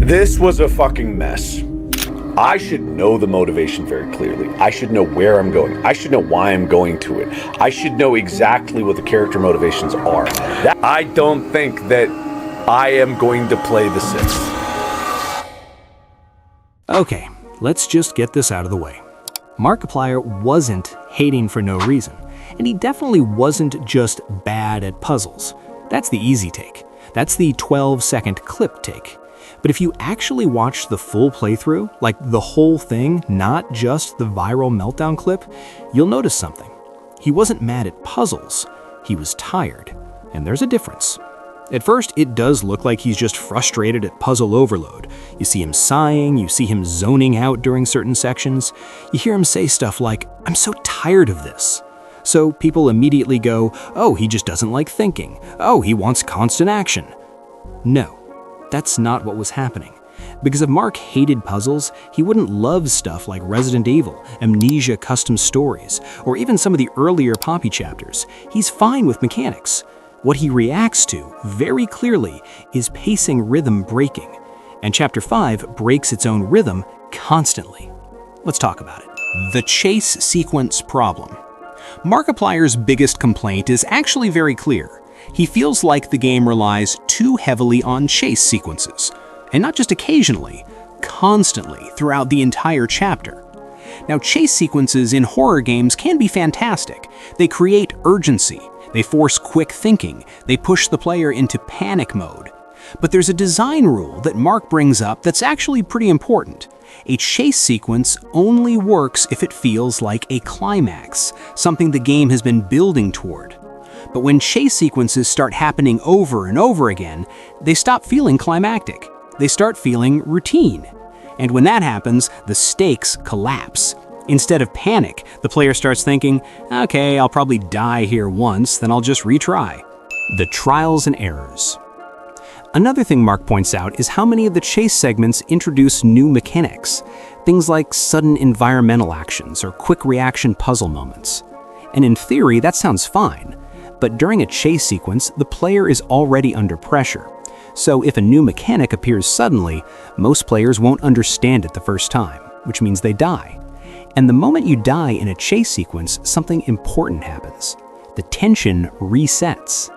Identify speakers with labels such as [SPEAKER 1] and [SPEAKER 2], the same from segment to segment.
[SPEAKER 1] This was a fucking mess. I should know the motivation very clearly. I should know where I'm going. I should know why I'm going to it. I should know exactly what the character motivations are. I don't think that I am going to play the Sims.
[SPEAKER 2] Okay, let's just get this out of the way. Markiplier wasn't hating for no reason, and he definitely wasn't just bad at puzzles. That's the easy take. That's the 12-second clip take. But if you actually watch the full playthrough, like the whole thing, not just the viral meltdown clip, you'll notice something. He wasn't mad at puzzles, he was tired, and there's a difference. At first, it does look like he's just frustrated at puzzle overload. You see him sighing, you see him zoning out during certain sections. You hear him say stuff like, "I'm so tired of this." So people immediately go, "Oh, he just doesn't like thinking. Oh, he wants constant action." No, that's not what was happening. Because if Mark hated puzzles, he wouldn't love stuff like Resident Evil, Amnesia custom stories, or even some of the earlier Poppy chapters. He's fine with mechanics. What he reacts to, very clearly, is pacing rhythm breaking. And Chapter 5 breaks its own rhythm constantly. Let's talk about it. The chase sequence problem. Markiplier's biggest complaint is actually very clear. He feels like the game relies too heavily on chase sequences. And not just occasionally, constantly throughout the entire chapter. Now, chase sequences in horror games can be fantastic. They create urgency. They force quick thinking. They push the player into panic mode. But there's a design rule that Mark brings up that's actually pretty important. A chase sequence only works if it feels like a climax, something the game has been building toward. But when chase sequences start happening over and over again, they stop feeling climactic. They start feeling routine. And when that happens, the stakes collapse. Instead of panic, the player starts thinking, "Okay, I'll probably die here once, then I'll just retry." The trials and errors. Another thing Mark points out is how many of the chase segments introduce new mechanics, things like sudden environmental actions or quick reaction puzzle moments. And in theory, that sounds fine, but during a chase sequence, the player is already under pressure. So if a new mechanic appears suddenly, most players won't understand it the first time, which means they die. And the moment you die in a chase sequence, something important happens. The tension resets.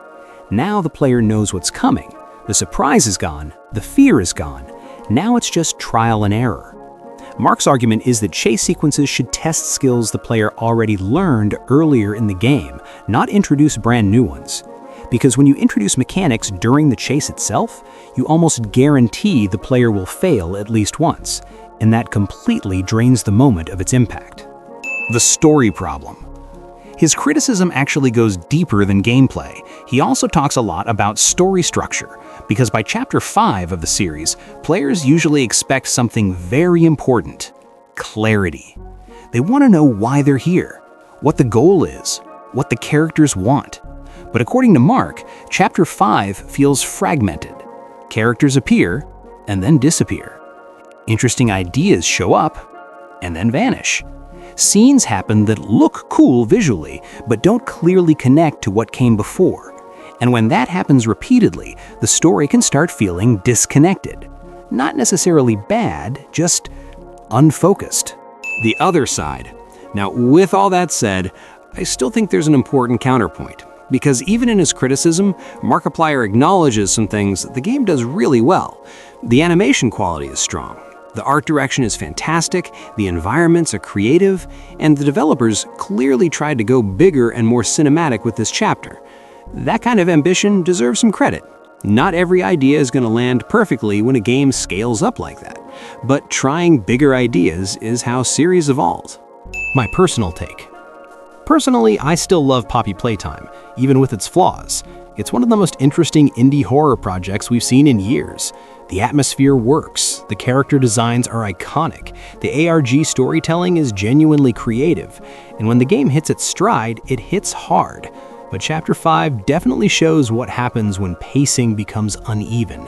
[SPEAKER 2] Now the player knows what's coming. The surprise is gone, the fear is gone. Now it's just trial and error. Mark's argument is that chase sequences should test skills the player already learned earlier in the game, not introduce brand new ones. Because when you introduce mechanics during the chase itself, you almost guarantee the player will fail at least once, and that completely drains the moment of its impact. The story problem. His criticism actually goes deeper than gameplay. He also talks a lot about story structure, because by Chapter 5 of the series, players usually expect something very important: clarity. They want to know why they're here, what the goal is, what the characters want. But according to Mark, Chapter 5 feels fragmented. Characters appear and then disappear. Interesting ideas show up and then vanish. Scenes happen that look cool visually, but don't clearly connect to what came before. And when that happens repeatedly, the story can start feeling disconnected. Not necessarily bad, just unfocused. The other side. Now, with all that said, I still think there's an important counterpoint. Because even in his criticism, Markiplier acknowledges some things the game does really well. The animation quality is strong. The art direction is fantastic, the environments are creative, and the developers clearly tried to go bigger and more cinematic with this chapter. That kind of ambition deserves some credit. Not every idea is going to land perfectly when a game scales up like that, but trying bigger ideas is how series evolve. My personal take. Personally, I still love Poppy Playtime, even with its flaws. It's one of the most interesting indie horror projects we've seen in years. The atmosphere works, the character designs are iconic, the ARG storytelling is genuinely creative, and when the game hits its stride, it hits hard. But Chapter 5 definitely shows what happens when pacing becomes uneven.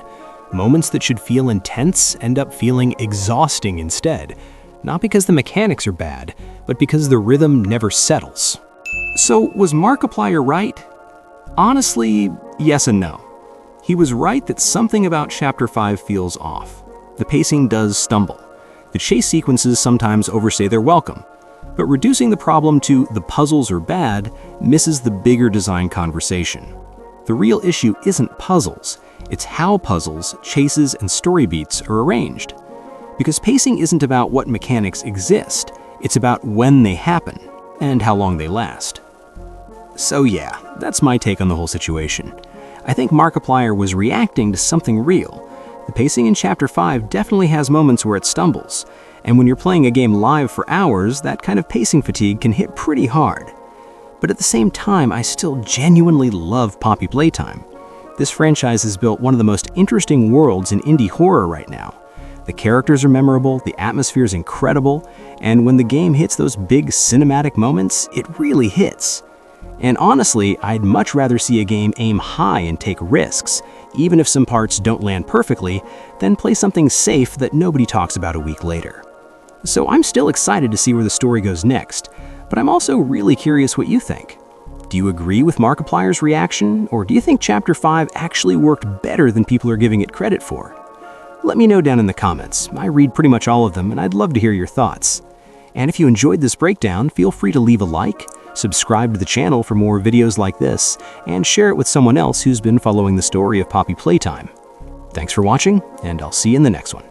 [SPEAKER 2] Moments that should feel intense end up feeling exhausting instead. Not because the mechanics are bad, but because the rhythm never settles. So was Markiplier right? Honestly, yes and no. He was right that something about Chapter 5 feels off. the pacing does stumble. The chase sequences sometimes overstay their welcome, but reducing the problem to the puzzles are bad misses the bigger design conversation. The real issue isn't puzzles, it's how puzzles, chases, and story beats are arranged. Because pacing isn't about what mechanics exist, it's about when they happen and how long they last. So yeah, that's my take on the whole situation. I think Markiplier was reacting to something real. The pacing in Chapter 5 definitely has moments where it stumbles, and when you're playing a game live for hours, that kind of pacing fatigue can hit pretty hard. But at the same time, I still genuinely love Poppy Playtime. This franchise has built one of the most interesting worlds in indie horror right now. The characters are memorable, the atmosphere is incredible, and when the game hits those big cinematic moments, it really hits. And honestly, I'd much rather see a game aim high and take risks, even if some parts don't land perfectly, than play something safe that nobody talks about a week later. So I'm still excited to see where the story goes next, but I'm also really curious what you think. Do you agree with Markiplier's reaction, or do you think Chapter 5 actually worked better than people are giving it credit for? Let me know down in the comments. I read pretty much all of them, and I'd love to hear your thoughts. And if you enjoyed this breakdown, feel free to leave a like, subscribe to the channel for more videos like this, and share it with someone else who's been following the story of Poppy Playtime. Thanks for watching, and I'll see you in the next one.